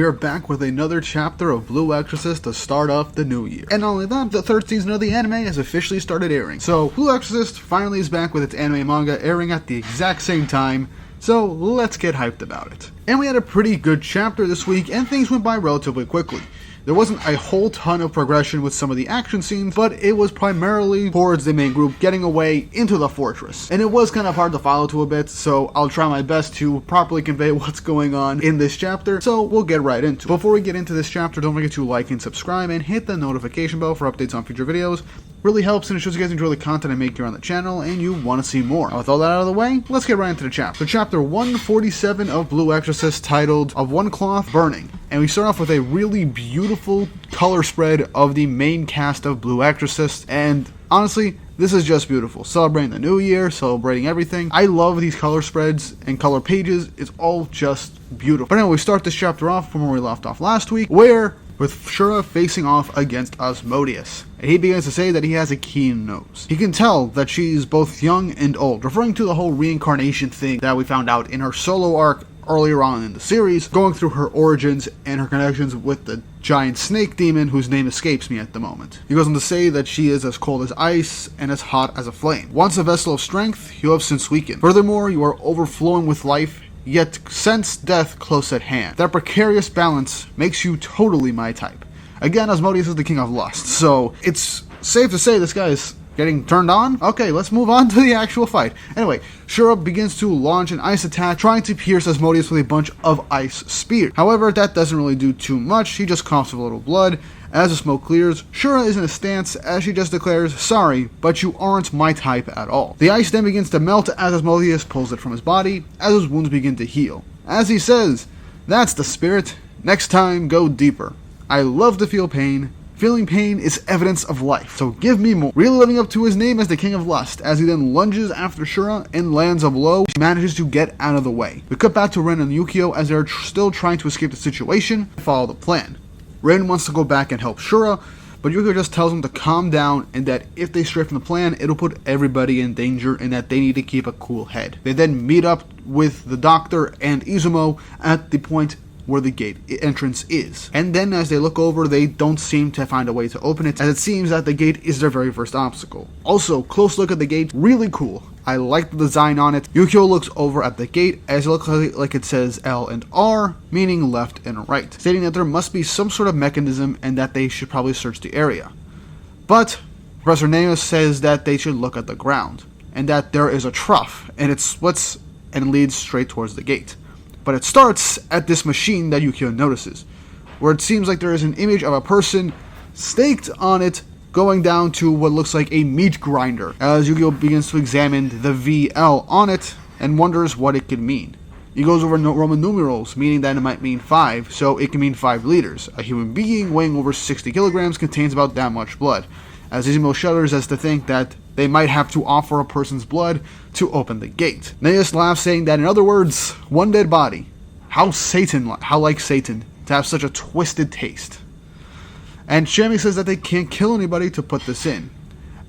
We are back with another chapter of Blue Exorcist to start off the new year. And not only that, the third season of the anime has officially started airing. So, Blue Exorcist finally is back with its anime manga airing at the exact same time, so let's get hyped about it. And we had a pretty good chapter this week, and things went by relatively quickly. There wasn't a whole ton of progression with some of the action scenes, but it was primarily towards the main group getting away into the fortress. And it was kind of hard to follow to a bit, so I'll try my best to properly convey what's going on in this chapter, so we'll get right into it. Before we get into this chapter, don't forget to like and subscribe and hit the notification bell for updates on future videos. Really helps, and it shows you guys enjoy the content I make here on the channel and you want to see more. Now, with all that out of the way, let's get right into the chapter. So chapter 147 of Blue Exorcist, titled Of One Cloth Burning. And we start off with a really beautiful color spread of the main cast of Blue Exorcist, and honestly, this is just beautiful. Celebrating the new year, celebrating everything. I love these color spreads and color pages. It's all just beautiful. But anyway, we start this chapter off from where we left off last week, where with Shura facing off against Asmodeus. And he begins to say that he has a keen nose. He can tell that she's both young and old, referring to the whole reincarnation thing that we found out in her solo arc earlier on in the series, going through her origins and her connections with the giant snake demon whose name escapes me at the moment. He goes on to say that she is as cold as ice and as hot as a flame. Once a vessel of strength, you have since weakened. Furthermore, you are overflowing with life, yet sense death close at hand. That precarious balance makes you totally my type. Again, Asmodeus is the king of lust, so it's safe to say this guy is getting turned on? Okay, let's move on to the actual fight. Anyway, Shura begins to launch an ice attack, trying to pierce Asmodeus with a bunch of ice spears. However, that doesn't really do too much. He just coughs with a little blood. As the smoke clears, Shura is in a stance as she just declares, "Sorry, but you aren't my type at all." The ice then begins to melt as Asmodeus pulls it from his body, as his wounds begin to heal. As he says, "That's the spirit. Next time, go deeper. I love to feel pain. Feeling pain is evidence of life, so give me more." Really living up to his name as the King of Lust, as he then lunges after Shura and lands a blow. She manages to get out of the way. We cut back to Rin and Yukio as they're still trying to escape the situation and follow the plan. Rin wants to go back and help Shura, but Yukio just tells him to calm down and that if they stray from the plan, it'll put everybody in danger and that they need to keep a cool head. They then meet up with the doctor and Izumo at the point where the gate entrance is. And then as they look over, they don't seem to find a way to open it, as it seems that the gate is their very first obstacle. Also, close look at the gate, really cool. I like the design on it. Yukio looks over at the gate as it looks like it says L and R, meaning left and right, stating that there must be some sort of mechanism and that they should probably search the area. But Professor Naos says that they should look at the ground, and that there is a trough, and it splits and leads straight towards the gate. But it starts at this machine that Yukio notices, where it seems like there is an image of a person staked on it going down to what looks like a meat grinder, as Yukio begins to examine the VL on it and wonders what it could mean. He goes over Roman numerals, meaning that it might mean 5, so it can mean 5 liters. A human being weighing over 60 kilograms contains about that much blood, as Izumo shudders as to think that they might have to offer a person's blood to open the gate. Naos laughs, saying that in other words, one dead body. How like Satan to have such a twisted taste. And shiemi says that they can't kill anybody to put this in,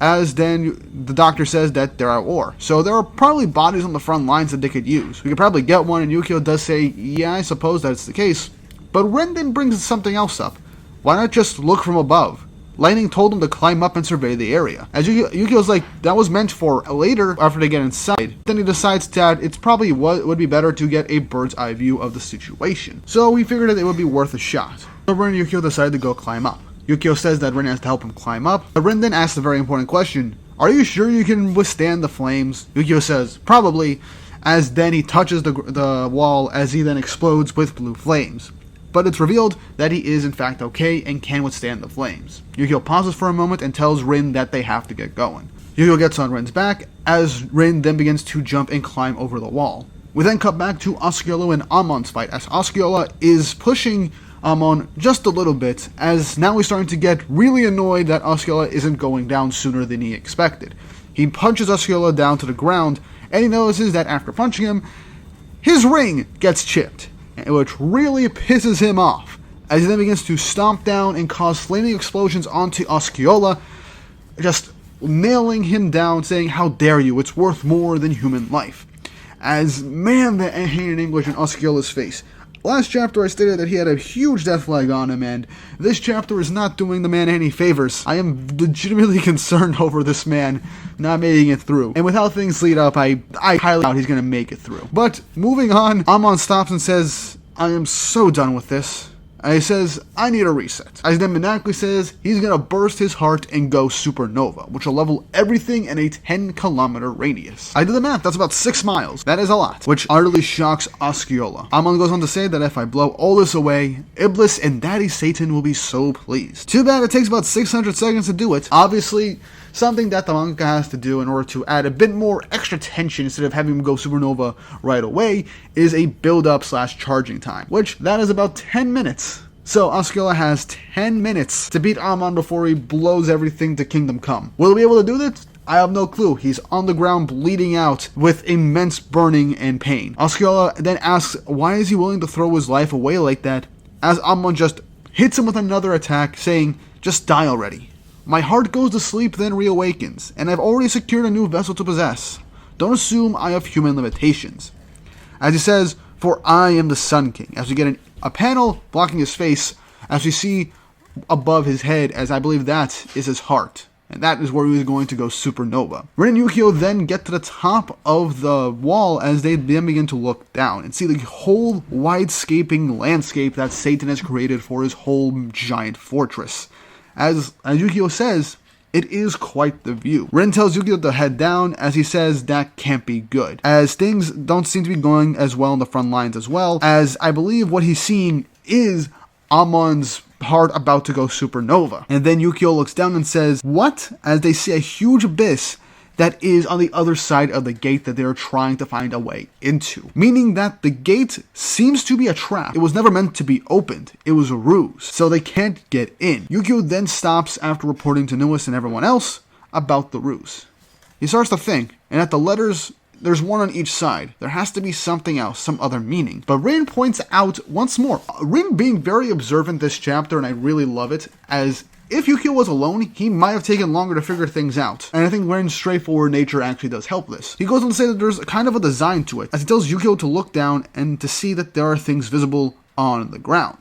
as then the doctor says that they're at war. So there are probably bodies on the front lines that they could use. We could probably get one, and Yukio does say, yeah, I suppose that's the case. But Ren then brings something else up. Why not just look from above? Lightning told him to climb up and survey the area. As Yukio's like, that was meant for later after they get inside. Then he decides that it's probably would be better to get a bird's eye view of the situation. So he figured that it would be worth a shot. So Rin and Yukio decide to go climb up. Yukio says that Rin has to help him climb up. But Rin then asks a very important question. Are you sure you can withstand the flames? Yukio says, probably, as then he touches the wall as he then explodes with blue flames. But it's revealed that he is in fact okay and can withstand the flames. Yukio pauses for a moment and tells Rin that they have to get going. Yukio gets on Rin's back, as Rin then begins to jump and climb over the wall. We then cut back to Osceola and Amon's fight, as Osceola is pushing Amon just a little bit, as now he's starting to get really annoyed that Osceola isn't going down sooner than he expected. He punches Osceola down to the ground, and he notices that after punching him, his ring gets chipped, which really pisses him off, as he then begins to stomp down and cause flaming explosions onto Osceola, just nailing him down, saying, "How dare you, it's worth more than human life." As, man, the hate in English in Osceola's face. Last chapter I stated that he had a huge death flag on him, and this chapter is not doing the man any favors. I am legitimately concerned over this man not making it through. And with how things lead up, I highly doubt he's going to make it through. But moving on, Amon stops and says, I am so done with this. And he says, I need a reset. As then maniacally says, he's gonna burst his heart and go supernova, which will level everything in a 10-kilometer radius. I did the math, that's about 6 miles. That is a lot, which utterly shocks Osceola. Amon goes on to say that if I blow all this away, Iblis and Daddy Satan will be so pleased. Too bad it takes about 600 seconds to do it. Obviously, something that the manga has to do in order to add a bit more extra tension instead of having him go supernova right away is a build-up / charging time, which that is about 10 minutes. So Osceola has 10 minutes to beat Amon before he blows everything to Kingdom Come. Will he be able to do this? I have no clue. He's on the ground bleeding out with immense burning and pain. Osceola then asks why is he willing to throw his life away like that, as Amon just hits him with another attack saying, just die already. My heart goes to sleep then reawakens, and I've already secured a new vessel to possess. Don't assume I have human limitations. As he says, for I am the Sun King, as we get a panel blocking his face, as we see above his head, as I believe that is his heart. And that is where he was going to go supernova. Rin and Yukio then get to the top of the wall as they then begin to look down and see the whole wide-scaping landscape that Satan has created for his whole giant fortress. As Yukio says, it is quite the view. Rin tells Yukio to head down, as he says that can't be good, as things don't seem to be going as well in the front lines as well, as I believe what he's seeing is Amon's heart about to go supernova. And then Yukio looks down and says, what? As they see a huge abyss that is on the other side of the gate that they're trying to find a way into. Meaning that the gate seems to be a trap. It was never meant to be opened. It was a ruse. So they can't get in. Yukio then stops after reporting to Nuis and everyone else about the ruse. He starts to think, and at the letters, there's one on each side. There has to be something else, some other meaning. But Rin points out once more, Rin being very observant this chapter, and I really love it, as if Yukio was alone, he might have taken longer to figure things out. And I think Rin's straightforward nature actually does help this. He goes on to say that there's kind of a design to it, as he tells Yukio to look down and to see that there are things visible on the ground.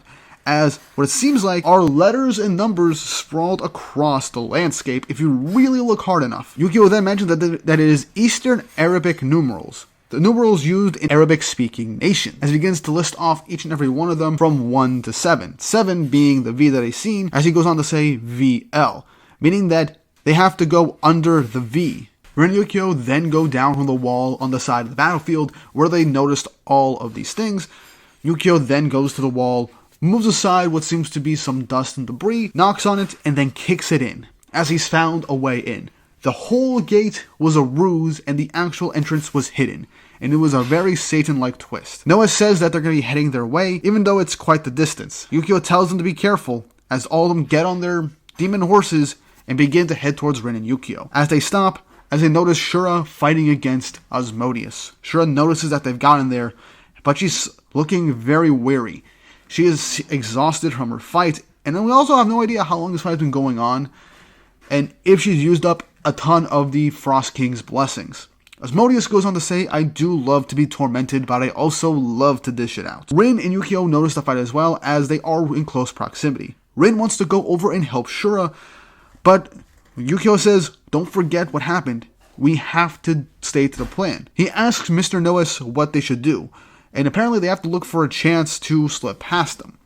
As what it seems like are letters and numbers sprawled across the landscape if you really look hard enough. Yukio then mentions that it is Eastern Arabic numerals. The numerals used in Arabic-speaking nations, as he begins to list off each and every one of them from 1 to 7. 7 being the V that he's seen, as he goes on to say VL, meaning that they have to go under the V. Rin and Yukio then go down from the wall on the side of the battlefield where they noticed all of these things. Yukio then goes to the wall, moves aside what seems to be some dust and debris, knocks on it, and then kicks it in, as he's found a way in. The whole gate was a ruse, and the actual entrance was hidden, and it was a very Satan-like twist. Noah says that they're going to be heading their way, even though it's quite the distance. Yukio tells them to be careful, as all of them get on their demon horses and begin to head towards Rin and Yukio. As they stop, as they notice Shura fighting against Asmodeus. Shura notices that they've gotten there, but she's looking very weary. She is exhausted from her fight, and then we also have no idea how long this fight has been going on, and if she's used up a ton of the Frost King's blessings. Asmodeus goes on to say, I do love to be tormented, but I also love to dish it out. Rin and Yukio notice the fight as well, as they are in close proximity. Rin wants to go over and help Shura, but Yukio says, don't forget what happened. We have to stay to the plan. He asks Mr. Nois what they should do, and apparently they have to look for a chance to slip past them.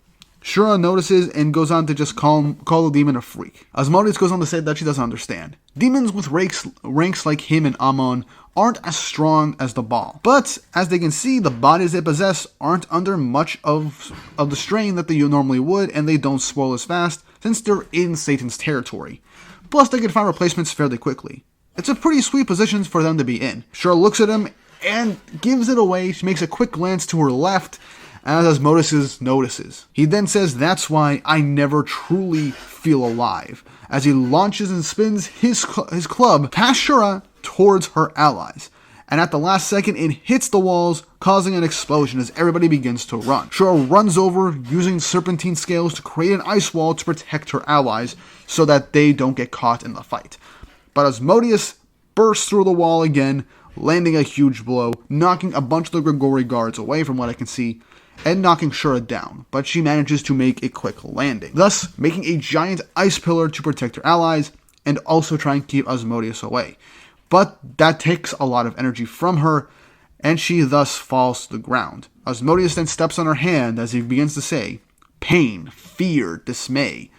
Shura notices and goes on to just call the demon a freak. Asmodeus goes on to say that she doesn't understand. Demons with ranks like him and Amon aren't as strong as the Baal. But, as they can see, the bodies they possess aren't under much of the strain that they normally would, and they don't spoil as fast, since they're in Satan's territory. Plus, they can find replacements fairly quickly. It's a pretty sweet position for them to be in. Shura looks at him and gives it away. She makes a quick glance to her left, as Asmodeus notices. He then says, that's why I never truly feel alive, as he launches and spins his club past Shura towards her allies. And at the last second, it hits the walls, causing an explosion as everybody begins to run. Shura runs over, using serpentine scales to create an ice wall to protect her allies, so that they don't get caught in the fight. But Asmodeus bursts through the wall again, landing a huge blow, knocking a bunch of the Grigori guards away from what I can see, and knocking Shura down, but she manages to make a quick landing, thus making a giant ice pillar to protect her allies and also try and keep Asmodeus away. But that takes a lot of energy from her, and she thus falls to the ground. Asmodeus then steps on her hand as he begins to say, pain, fear, dismay.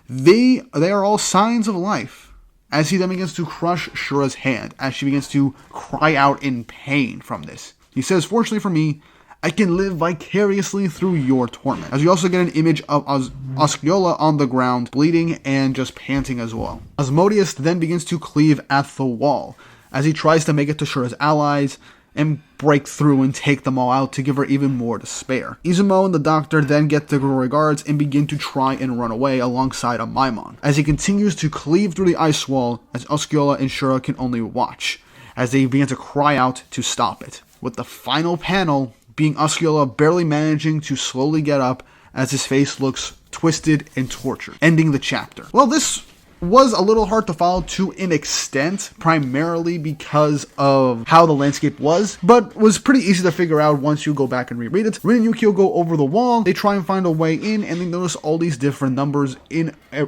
They are all signs of life, as he then begins to crush Shura's hand, as she begins to cry out in pain from this. He says, fortunately for me, I can live vicariously through your torment. As we also get an image of Osceola on the ground, bleeding and just panting as well. Asmodeus then begins to cleave at the wall, as he tries to make it to Shura's allies, and break through and take them all out to give her even more despair. Izumo and the doctor then get the guards and begin to try and run away alongside Amaimon, as he continues to cleave through the ice wall, as Osceola and Shura can only watch, as they begin to cry out to stop it, with the final panel being Osceola barely managing to slowly get up as his face looks twisted and tortured, ending the chapter. Well, this was a little hard to follow to an extent, primarily because of how the landscape was, but was pretty easy to figure out once you go back and reread it. Rin and Yukio go over the wall, they try and find a way in, and they notice all these different numbers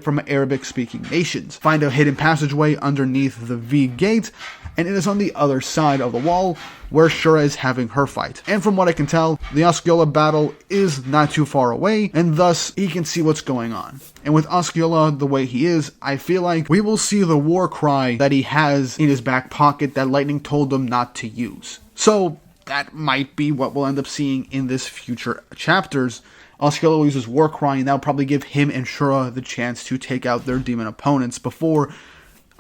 from Arabic-speaking nations. Find a hidden passageway underneath the V gate, and it is on the other side of the wall, where Shura is having her fight. And from what I can tell, the Osceola battle is not too far away, and thus he can see what's going on. And with Osceola the way he is, I feel like we will see the war cry that he has in his back pocket that Lightning told him not to use. So that might be what we'll end up seeing in this future chapters. Osceola will use his war cry, and that'll probably give him and Shura the chance to take out their demon opponents before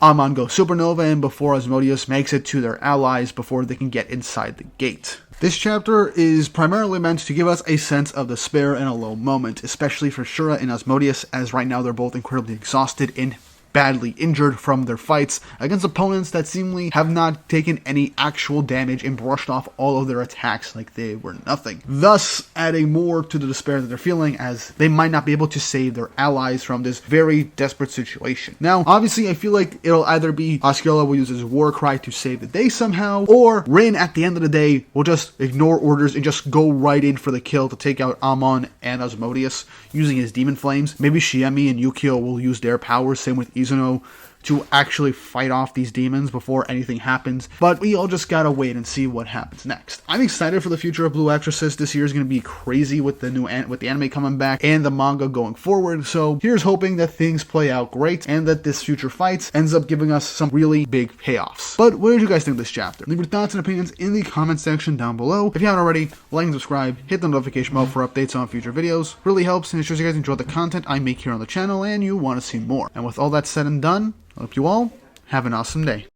Amon goes supernova and before Asmodeus makes it to their allies before they can get inside the gate. This chapter is primarily meant to give us a sense of despair and a low moment, especially for Shura and Asmodeus, as right now they're both incredibly exhausted and badly injured from their fights against opponents that seemingly have not taken any actual damage and brushed off all of their attacks like they were nothing. Thus, adding more to the despair that they're feeling, as they might not be able to save their allies from this very desperate situation. Now, obviously, I feel like it'll either be Osceola will use his war cry to save the day somehow, or Rin, at the end of the day, will just ignore orders and just go right in for the kill to take out Amon and Asmodeus using his demon flames. Maybe Shiemi and Yukio will use their powers, same with Izuno, to actually fight off these demons before anything happens, but we all just gotta wait and see what happens next. I'm excited for the future of Blue Exorcist. This year is gonna be crazy with the anime coming back and the manga going forward, so here's hoping that things play out great and that this future fight ends up giving us some really big payoffs. But what did you guys think of this chapter? Leave your thoughts and opinions in the comment section down below. If you haven't already, like and subscribe, hit the notification bell for updates on future videos. Really helps, and it shows you guys enjoy the content I make here on the channel and you want to see more. And with all that said and done, I hope you all have an awesome day.